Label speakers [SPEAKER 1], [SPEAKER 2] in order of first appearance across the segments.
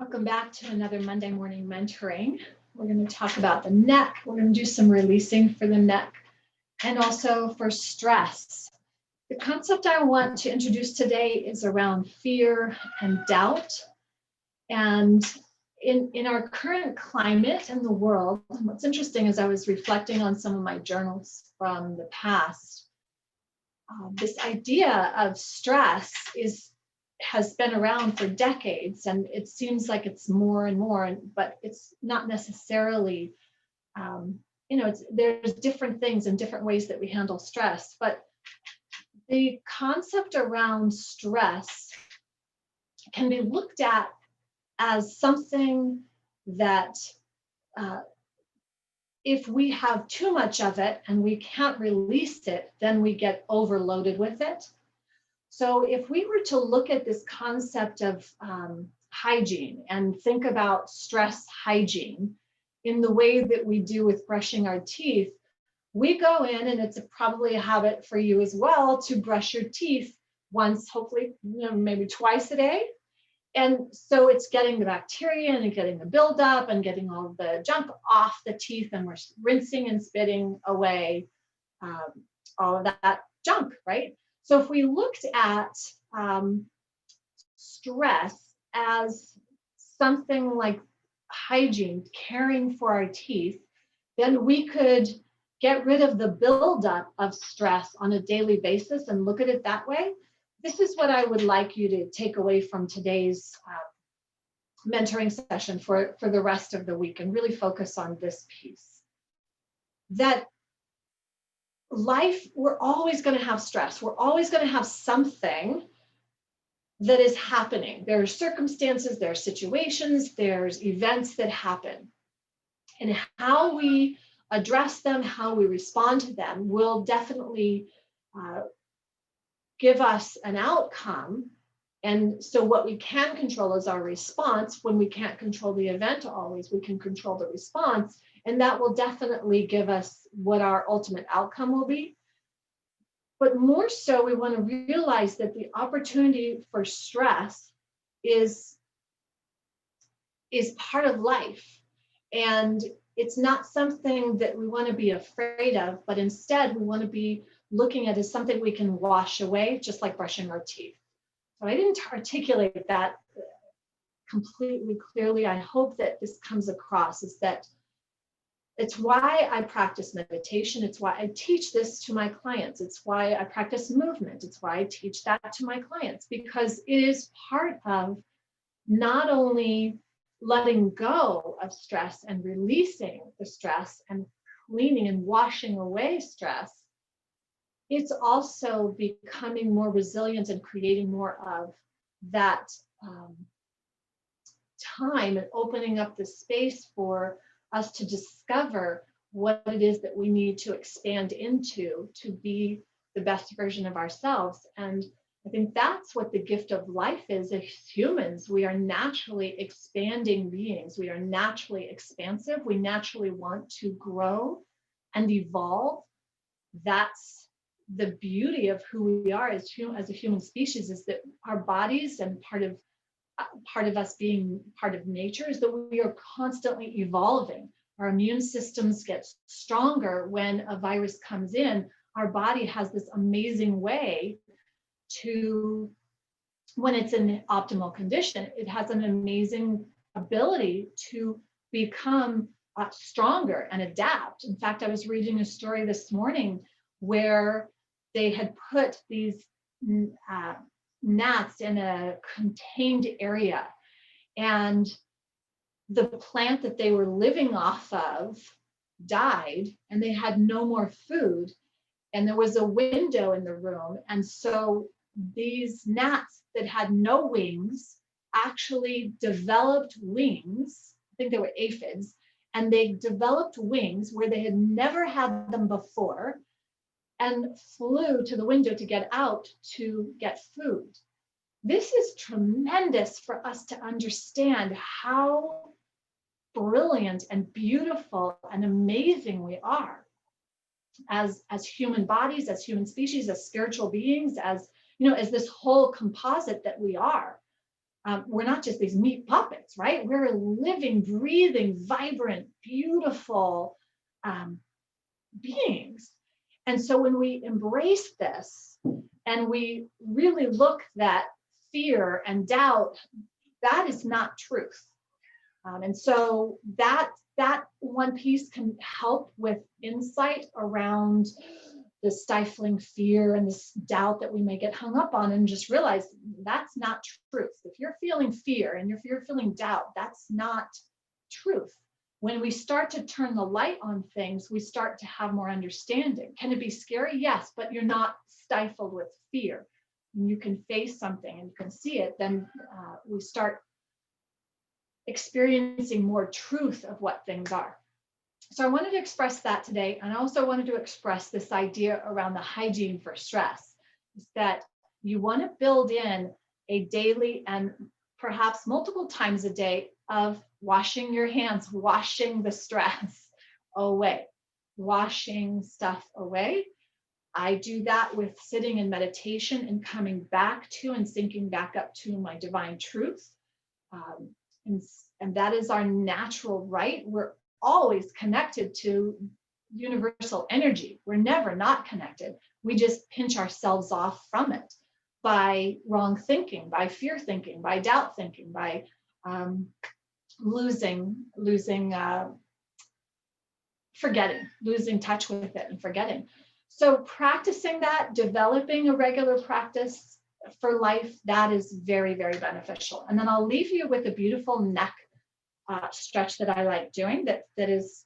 [SPEAKER 1] Welcome back to another Monday morning mentoring. We're going to talk about the neck. We're going to do some releasing for the neck and also for stress. The concept I want to introduce today is around fear and doubt. And in our current climate in the world, what's interesting is I was reflecting on some of my journals from the past. This idea of stress has been around for decades, and it seems like it's more and more, but it's not necessarily, there's different things and different ways that we handle stress. But the concept around stress can be looked at as something that if we have too much of it and we can't release it, then we get overloaded with it. So if we were to look at this concept of hygiene and think about stress hygiene in the way that we do with brushing our teeth, we go in, and it's probably a habit for you as well, to brush your teeth once, hopefully, maybe twice a day. And so it's getting the bacteria and getting the buildup and getting all the junk off the teeth, and we're rinsing and spitting away all of that junk, right? So if we looked at stress as something like hygiene, caring for our teeth, then we could get rid of the buildup of stress on a daily basis and look at it that way. This is what I would like you to take away from today's mentoring session for the rest of the week, and really focus on this piece. That life, we're always going to have stress. We're always going to have something that is happening. There are circumstances, there are situations, there's events that happen. And how we address them, how we respond to them will definitely give us an outcome. And so what we can control is our response. When we can't control the event always, we can control the response. And that will definitely give us what our ultimate outcome will be. But more so, we want to realize that the opportunity for stress is part of life. And it's not something that we want to be afraid of, but instead we want to be looking at as something we can wash away, just like brushing our teeth. So I didn't articulate that completely clearly. I hope that this comes across, is that it's why I practice meditation. It's why I teach this to my clients. It's why I practice movement. It's why I teach that to my clients, because it is part of not only letting go of stress and releasing the stress and cleaning and washing away stress. It's also becoming more resilient and creating more of that time, and opening up the space for us to discover what it is that we need to expand into to be the best version of ourselves. And I think that's what the gift of life is. As humans, we are naturally expanding beings. We are naturally expansive. We naturally want to grow and evolve. That's the beauty of who we are as a human species, is that our bodies, and part of us being part of nature, is that we are constantly evolving. Our immune systems get stronger when a virus comes in. Our body has this amazing way to, when it's in optimal condition, it has an amazing ability to become stronger and adapt. In fact, I was reading a story this morning where they had put these gnats in a contained area, and the plant that they were living off of died, and they had no more food, and there was a window in the room. And so these gnats that had no wings actually developed wings. I think they were aphids, and they developed wings where they had never had them before, and flew to the window to get out to get food. This is tremendous for us to understand how brilliant and beautiful and amazing we are as human bodies, as human species, as spiritual beings, as this whole composite that we are. we're not just these meat puppets, right? We're living, breathing, vibrant, beautiful beings. And so when we embrace this and we really look that fear and doubt, that is not truth. And so that one piece can help with insight around the stifling fear and this doubt that we may get hung up on, and just realize that's not truth. If you're feeling fear and if you're feeling doubt, that's not truth. When we start to turn the light on things, we start to have more understanding. Can it be scary? Yes, but you're not stifled with fear. When you can face something and you can see it, then we start experiencing more truth of what things are. So I wanted to express that today. And I also wanted to express this idea around the hygiene for stress, is that you want to build in a daily and perhaps multiple times a day of washing your hands, washing the stress away, washing stuff away. I do that with sitting in meditation and coming back to and syncing back up to my divine truth. And that is our natural right. We're always connected to universal energy. We're never not connected. We just pinch ourselves off from it by wrong thinking, by fear thinking, by doubt thinking, by forgetting, losing touch with it and forgetting. So practicing that, developing a regular practice for life, that is very, very beneficial. And then I'll leave you with a beautiful neck stretch that I like doing that is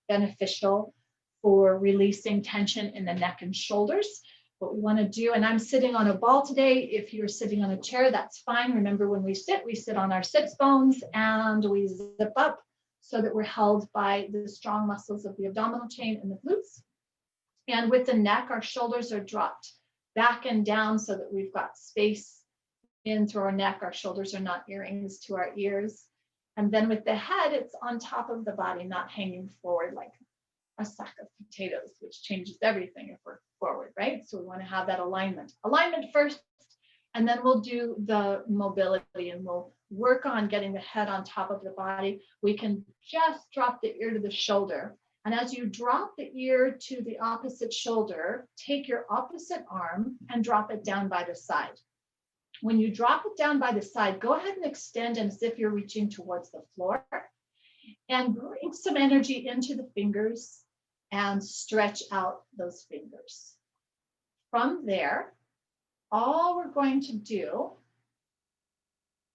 [SPEAKER 1] beneficial for releasing tension in the neck and shoulders. What we want to do, and I'm sitting on a ball today. If you're sitting on a chair, that's fine. Remember, when we sit on our sits bones and we zip up so that we're held by the strong muscles of the abdominal chain and the glutes. And with the neck, our shoulders are dropped back and down so that we've got space in through our neck. Our shoulders are not earrings to our ears. And then with the head, it's on top of the body, not hanging forward like a sack of potatoes, which changes everything if we're forward, right? So we want to have that alignment. Alignment first, and then we'll do the mobility, and we'll work on getting the head on top of the body. We can just drop the ear to the shoulder. And as you drop the ear to the opposite shoulder, take your opposite arm and drop it down by the side. When you drop it down by the side, go ahead and extend as if you're reaching towards the floor, and bring some energy into the fingers and stretch out those fingers. From there, all we're going to do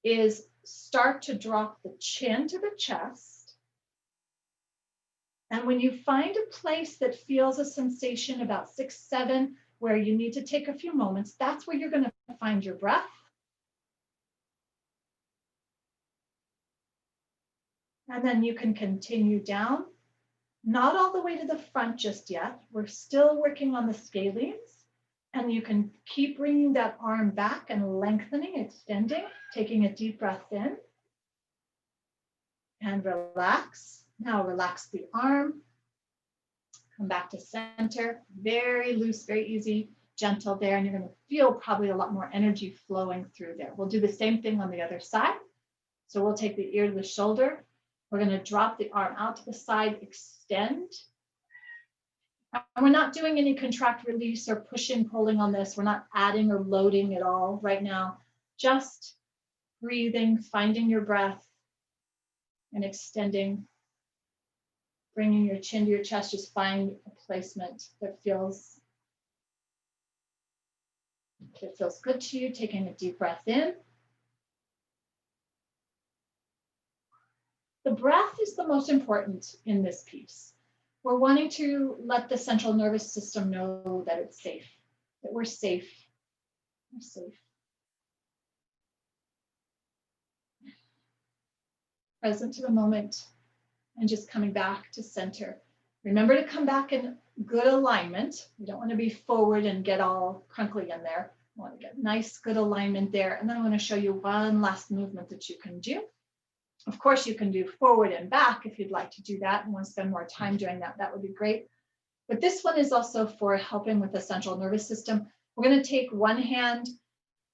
[SPEAKER 1] is start to drop the chin to the chest. And when you find a place that feels a sensation about 6, 7, where you need to take a few moments, that's where you're going to find your breath. And then you can continue down, not all the way to the front just yet. We're still working on the scalenes. And you can keep bringing that arm back and lengthening, extending, taking a deep breath in. And relax. Now relax the arm. Come back to center. Very loose, very easy, gentle there. And you're going to feel probably a lot more energy flowing through there. We'll do the same thing on the other side. So we'll take the ear to the shoulder. We're going to drop the arm out to the side, extend. And we're not doing any contract release or pushing, pulling on this. We're not adding or loading at all right now. Just breathing, finding your breath, and extending. Bringing your chin to your chest, just find a placement that feels good to you. Taking a deep breath in. The breath is the most important in this piece. We're wanting to let the central nervous system know that it's safe, that we're safe. We're safe. Present to the moment and just coming back to center. Remember to come back in good alignment. You don't want to be forward and get all crunkly in there. You want to get nice, good alignment there. And then I'm going to show you one last movement that you can do. Of course, you can do forward and back if you'd like to do that and want to spend more time doing that. That would be great. But this one is also for helping with the central nervous system. We're going to take one hand,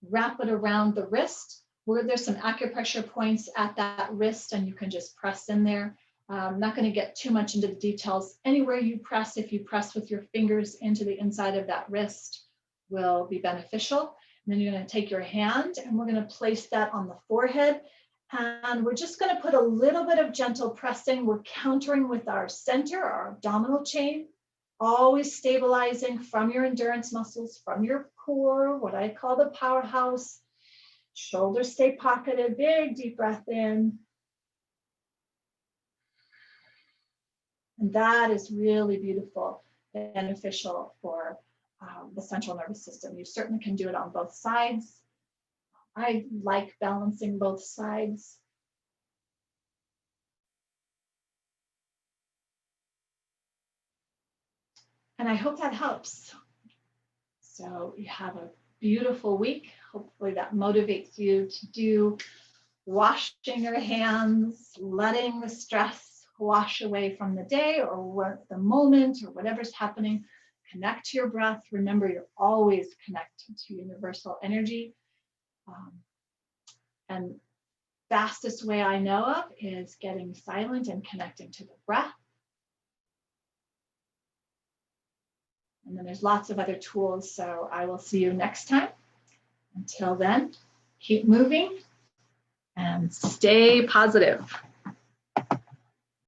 [SPEAKER 1] wrap it around the wrist. There's some acupressure points at that wrist, and you can just press in there. I'm not going to get too much into the details. Anywhere you press, if you press with your fingers into the inside of that wrist, will be beneficial. And then you're going to take your hand and we're going to place that on the forehead. And we're just going to put a little bit of gentle pressing. We're countering with our center, our abdominal chain, always stabilizing from your endurance muscles, from your core, what I call the powerhouse. Shoulders stay pocketed, big deep breath in. And that is really beautiful, beneficial for the central nervous system. You certainly can do it on both sides. I like balancing both sides. And I hope that helps. So you have a beautiful week. Hopefully that motivates you to do washing your hands, letting the stress wash away from the day or the moment or whatever's happening. Connect to your breath. Remember, you're always connected to universal energy. And fastest way I know of is getting silent and connecting to the breath. And then there's lots of other tools. So I will see you next time. Until then, keep moving and stay positive.